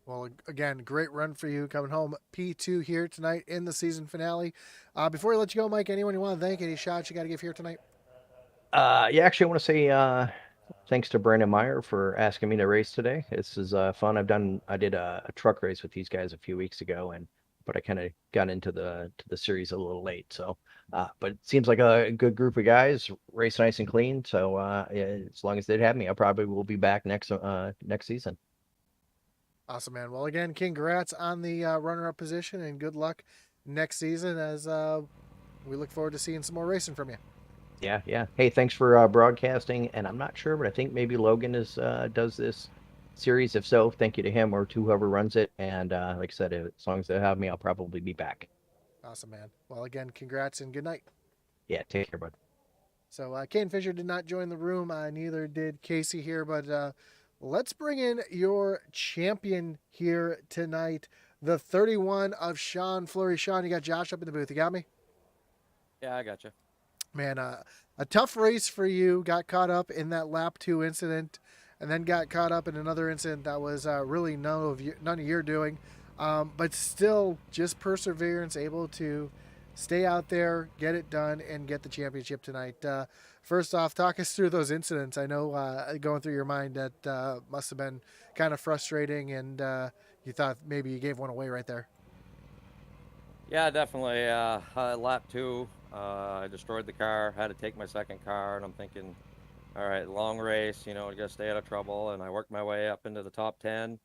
Well, again, great run for you coming home P2 here tonight in the season finale. Before we let you go, Mike, anyone you want to thank? Any shots you got to give here tonight? Yeah, actually, I want to say thanks to Brandon Meyer for asking me to race today. This is fun. I did a truck race with these guys a few weeks ago, and but I kind of got into the series a little late. So, but it seems like a good group of guys, race nice and clean. So, yeah, as long as they'd have me, I probably will be back next season. Awesome, man. Well, again, congrats on the runner-up position, and good luck next season as we look forward to seeing some more racing from you. Yeah, yeah. Hey, thanks for broadcasting. And I'm not sure, but I think maybe Logan is does this series. If so, thank you to him or to whoever runs it. And like I said, as long as they have me, I'll probably be back. Awesome, man. Well, again, congrats and good night. Yeah, take care, bud. So, Kane Fisher did not join the room. Neither did Casey here, but let's bring in your champion here tonight, the 31 of Sean Fleury. Sean, you got Josh up in the booth. You got me? Yeah, I got you. Man, a tough race for you. Got caught up in that lap two incident, and then got caught up in another incident that was really none of your doing. But still, just perseverance, able to stay out there, get it done, and get the championship tonight. First off, talk us through those incidents. I know going through your mind that must have been kind of frustrating, and you thought maybe you gave one away right there. Yeah, definitely. Lap two, I destroyed the car, had to take my second car, and I'm thinking, all right, long race, I got to stay out of trouble. And I worked my way up into the top 10,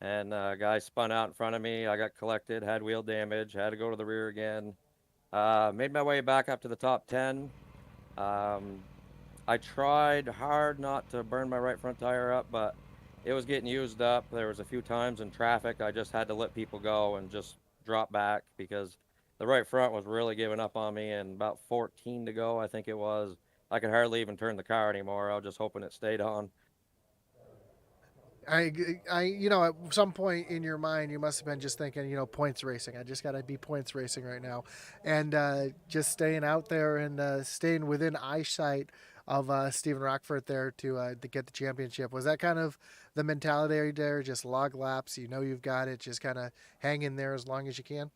and a guy spun out in front of me. I got collected, had wheel damage, had to go to the rear again. Made my way back up to the top 10. Um, I tried hard not to burn my right front tire up, but it was getting used up. There was a few times in traffic I just had to let people go and just drop back because the right front was really giving up on me. And about 14 to go, I think it was, I could hardly even turn the car anymore. I was just hoping it stayed on. At some point in your mind, you must have been just thinking, points racing. I just got to be points racing right now, and just staying out there and staying within eyesight of Stephen Rockford there to get the championship. Was that kind of the mentality there? Just log laps, you've got it. Just kind of hang in there as long as you can.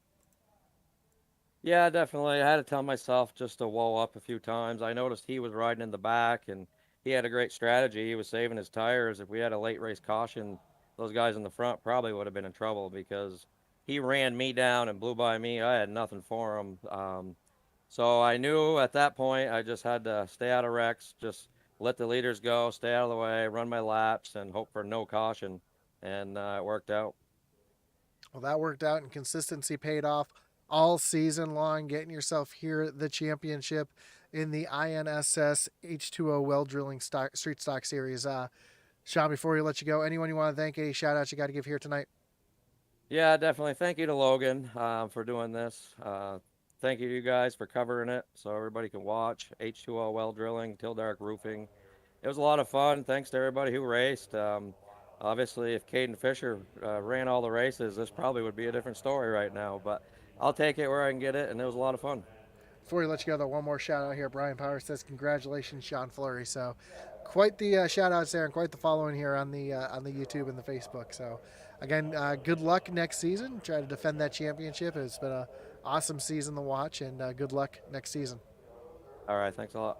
Yeah, definitely. I had to tell myself just to whoa up a few times. I noticed he was riding in the back and he had a great strategy. He was saving his tires. If we had a late race caution, those guys in the front probably would have been in trouble because he ran me down and blew by me. I had nothing for him. So I knew at that point I just had to stay out of wrecks, just let the leaders go, stay out of the way, run my laps, and hope for no caution. And it worked out. Well, that worked out, and consistency paid off all season long, getting yourself here the championship in the INSS H2O well drilling street stock series. Sean, before we let you go, anyone you want to thank, any shout outs you got to give here tonight? Yeah, definitely. Thank you to Logan for doing this. Thank you to you guys for covering it so everybody can watch. H2O well drilling, Til Dark Roofing. It was a lot of fun. Thanks to everybody who raced. Obviously, if Caden Fisher ran all the races, this probably would be a different story right now. But I'll take it where I can get it, and it was a lot of fun. Before we let you go, though, one more shout out here. Brian Power says, "Congratulations, Sean Fleury." So, quite the shout outs there, and quite the following here on the YouTube and the Facebook. So, again, good luck next season. Try to defend that championship. It's been an awesome season to watch, and good luck next season. All right, thanks a lot.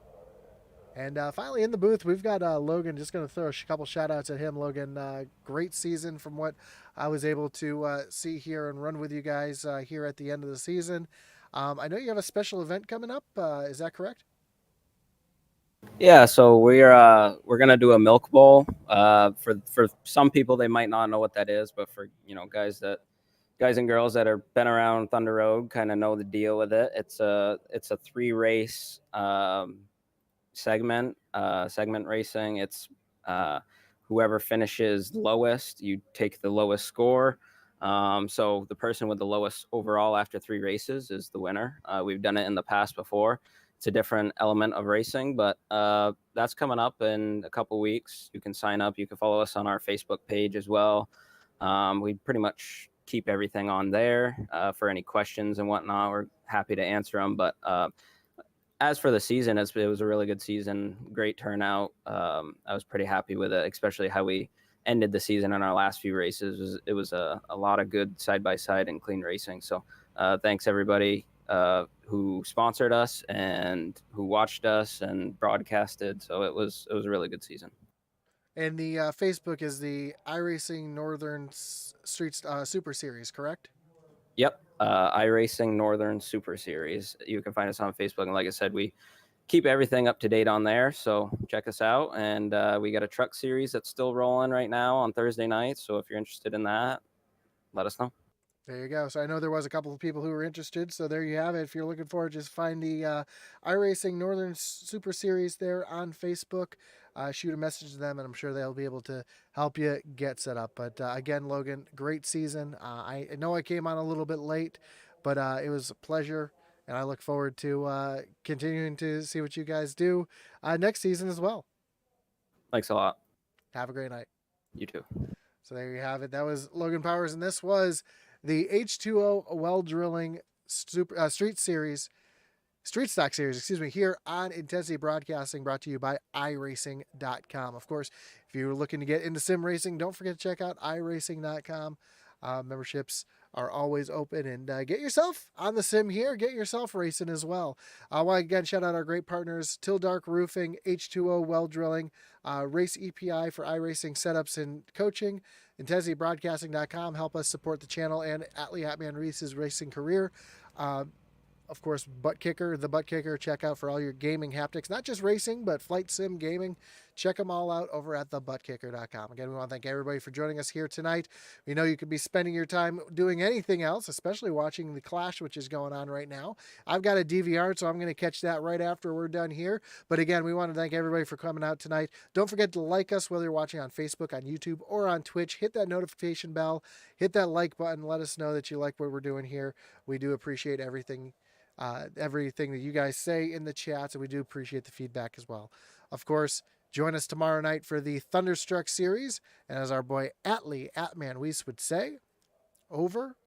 And finally, in the booth, we've got Logan. Just going to throw a couple shout outs at him. Logan, great season from what I was able to see here and run with you guys here at the end of the season. I know you have a special event coming up. Is that correct? Yeah, so we're gonna do a milk bowl. For some people, they might not know what that is, but for guys and girls that have been around Thunder Road, kind of know the deal with it. It's a 3-race segment racing. It's whoever finishes lowest, you take the lowest score. So the person with the lowest overall after 3 races is the winner. We've done it in the past before. It's a different element of racing, but that's coming up in a couple weeks. You can sign up. You can follow us on our Facebook page as well. We pretty much keep everything on there for any questions and whatnot. We're happy to answer them. But as for the season, it was a really good season. Great turnout. I was pretty happy with it, especially how we ended the season in our last few races. It was a lot of good side-by-side and clean racing. So thanks, everybody who sponsored us and who watched us and broadcasted. So it was a really good season. And the Facebook is the iRacing Northern Streets Super Series, correct? Yep. iRacing Northern Super Series. You can find us on Facebook. And like I said, we keep everything up to date on there. So check us out. And we got a truck series that's still rolling right now on Thursday nights. So if you're interested in that, let us know. There you go. So I know there was a couple of people who were interested. So there you have it. If you're looking for it, just find the iRacing Northern Super Series there on Facebook. Shoot a message to them, and I'm sure they'll be able to help you get set up. But again, Logan, great season. I know I came on a little bit late, but it was a pleasure, and I look forward to continuing to see what you guys do next season as well. Thanks a lot. Have a great night. You too. So there you have it. That was Logan Powers, and this was the H2O well drilling street stock series, here on Intensity Broadcasting, brought to you by iRacing.com. Of course, if you're looking to get into sim racing, don't forget to check out iRacing.com. Memberships are always open, and get yourself on the sim here. Get yourself racing as well. I want to again shout out our great partners, Til Dark Roofing, H2O well drilling, Race EPI for iRacing setups and coaching, IntensityBroadcasting.com. Help us support the channel and Atman Reese's racing career. Of course, the Butt Kicker. Check out for all your gaming haptics, not just racing, but flight sim gaming. Check them all out over at thebuttkicker.com. Again, we want to thank everybody for joining us here tonight. We know you could be spending your time doing anything else, especially watching the Clash, which is going on right now. I've got a DVR, so I'm going to catch that right after we're done here. But again, we want to thank everybody for coming out tonight. Don't forget to like us, whether you're watching on Facebook, on YouTube, or on Twitch. Hit that notification bell. Hit that like button. Let us know that you like what we're doing here. We do appreciate everything that you guys say in the chats, and we do appreciate the feedback as well. Of course, join us tomorrow night for the Thunderstruck series, and as our boy Atman Weiss would say, over